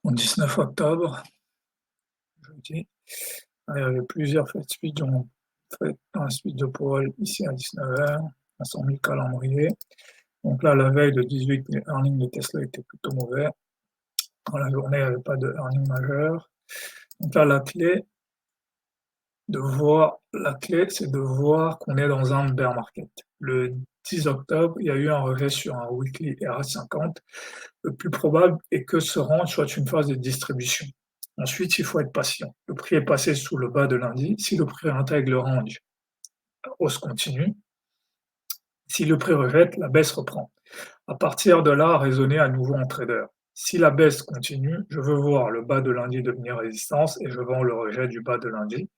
Au 19 octobre, jeudi, il y avait plusieurs fêtes speed dont fait un speed de Powell ici à 19h, à son calendrier. Donc là, la veille de 18, les earnings de Tesla étaient plutôt mauvais. Dans la journée, il n'y avait pas de earnings majeur. Donc là, la clé, c'est de voir qu'on est dans un bear market. Le 10 octobre, il y a eu un rejet sur un weekly RS50. Le plus probable est que ce range soit une phase de distribution. Ensuite, il faut être patient. Le prix est passé sous le bas de lundi. Si le prix intègre le range, hausse continue. Si le prix rejette, la baisse reprend. À partir de là, raisonner à nouveau en trader. Si la baisse continue, je veux voir le bas de lundi devenir résistance et je vends le rejet du bas de lundi.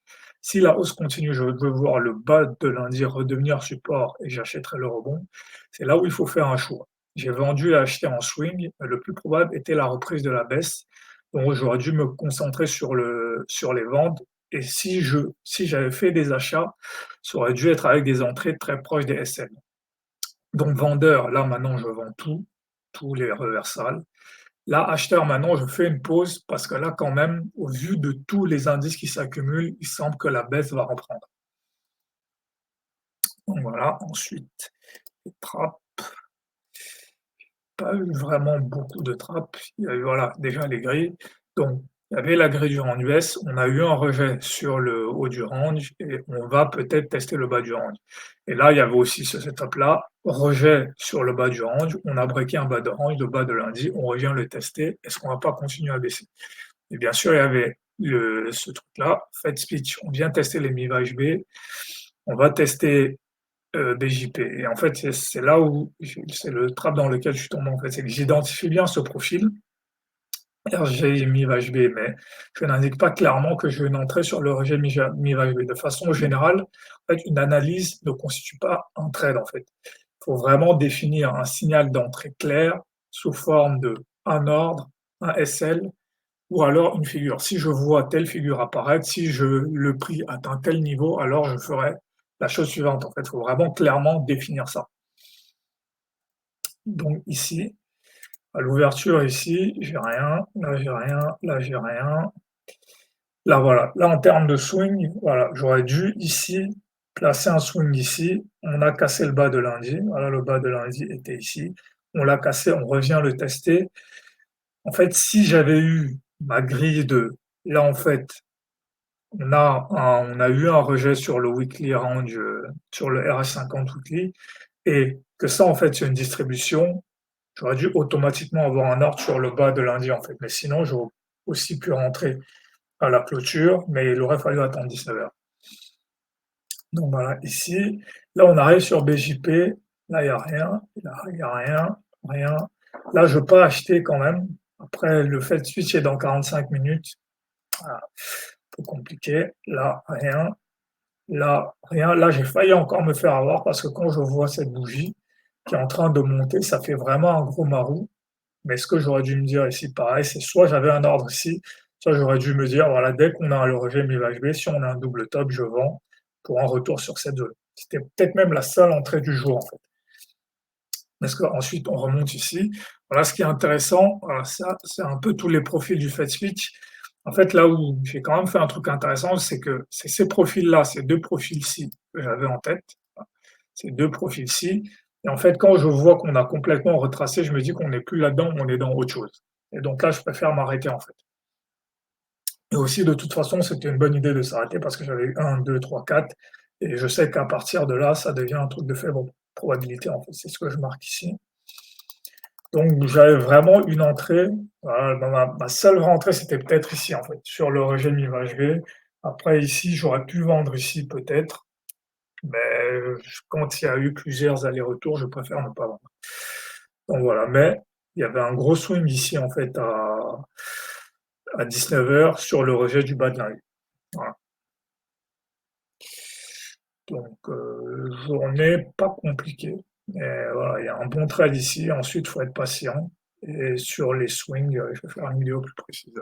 Si la hausse continue, je veux voir le bas de lundi redevenir support et j'achèterai le rebond. C'est là où il faut faire un choix. J'ai vendu et acheté en swing. Le plus probable était la reprise de la baisse. Donc j'aurais dû me concentrer sur les ventes. Et si j'avais fait des achats, ça aurait dû être avec des entrées très proches des SL. Donc vendeur, là maintenant je vends tout, tous les reversals. Là, acheteur, maintenant je fais une pause parce que là quand même, au vu de tous les indices qui s'accumulent, il semble que la baisse va reprendre. Donc voilà, ensuite, les trappes, pas eu vraiment beaucoup de trappes. Il y a eu voilà, déjà les grilles. Donc il y avait la grille du range US, on a eu un rejet sur le haut du range et on va peut-être tester le bas du range. Et là, il y avait aussi ce setup-là, rejet sur le bas du range, on a breaké un bas de range, le bas de lundi, on revient le tester, est-ce qu'on va pas continuer à baisser? Et bien sûr, il y avait ce truc-là, Fed Speech, on vient tester les MIVAGE B, on va tester BJP. Et en fait, c'est là où c'est le trap dans lequel je suis tombé. En fait, c'est que j'identifie bien ce profil, RG MIVAGE B, mais je n'indique pas clairement que je vais entrer sur le rejet MIVAGE B. De façon générale, en fait, une analyse ne constitue pas un trade. En fait, il faut vraiment définir un signal d'entrée clair sous forme de un ordre, un SL ou alors une figure. Si je vois telle figure apparaître, si le prix atteint tel niveau, alors je ferai la chose suivante. En fait, il faut vraiment clairement définir ça. Donc ici, à l'ouverture ici, j'ai rien, là j'ai rien, là j'ai rien. Là voilà, là en termes de swing, voilà, j'aurais dû ici placer un swing ici. On a cassé le bas de lundi. Voilà, le bas de lundi était ici. On l'a cassé, on revient le tester. En fait, si j'avais eu ma grille de là en fait, on a eu un rejet sur le weekly range, sur le RS50 weekly, et que ça, en fait, c'est une distribution, j'aurais dû automatiquement avoir un ordre sur le bas de lundi, en fait. Mais sinon, j'aurais aussi pu rentrer à la clôture, mais il aurait fallu attendre 19h. Donc voilà, ici, là, on arrive sur BJP, là, il n'y a rien, là, il n'y a rien, rien. Là, je peux acheter quand même. Après, le fait de switcher dans 45 minutes, voilà, un peu compliqué. Là, rien. Là, rien. Là, j'ai failli encore me faire avoir parce que quand je vois cette bougie qui est en train de monter, ça fait vraiment un gros marou. Mais ce que j'aurais dû me dire ici, pareil, c'est soit j'avais un ordre ici, soit j'aurais dû me dire, voilà, dès qu'on a le rejet MIVAGE B, si on a un double top, je vends pour un retour sur cette zone. C'était peut-être même la seule entrée du jour, en fait. Parce qu'ensuite, on remonte ici. Voilà, ce qui est intéressant, voilà, ça, c'est un peu tous les profils du Fed Switch. En fait, là où j'ai quand même fait un truc intéressant, c'est que c'est ces profils-là, ces deux profils-ci que j'avais en tête, ces deux profils-ci. Et en fait, quand je vois qu'on a complètement retracé, je me dis qu'on n'est plus là-dedans, on est dans autre chose. Et donc là, je préfère m'arrêter, en fait. Et aussi, de toute façon, c'était une bonne idée de s'arrêter parce que j'avais eu 1, 2, 3, 4. Et je sais qu'à partir de là, ça devient un truc de faible probabilité, en fait. C'est ce que je marque ici. Donc j'avais vraiment une entrée, voilà, ma seule rentrée, c'était peut-être ici, en fait, sur le rejet MIVAGE B. Après ici, j'aurais pu vendre ici peut-être, mais quand il y a eu plusieurs allers-retours, je préfère ne pas vendre. Donc voilà, mais il y avait un gros swing ici, en fait, à 19h sur le rejet du bas de la rue. Voilà. Donc journée pas compliquée. Mais voilà, il y a un bon trade ici, ensuite il faut être patient. Et sur les swings, je vais faire une vidéo plus précise.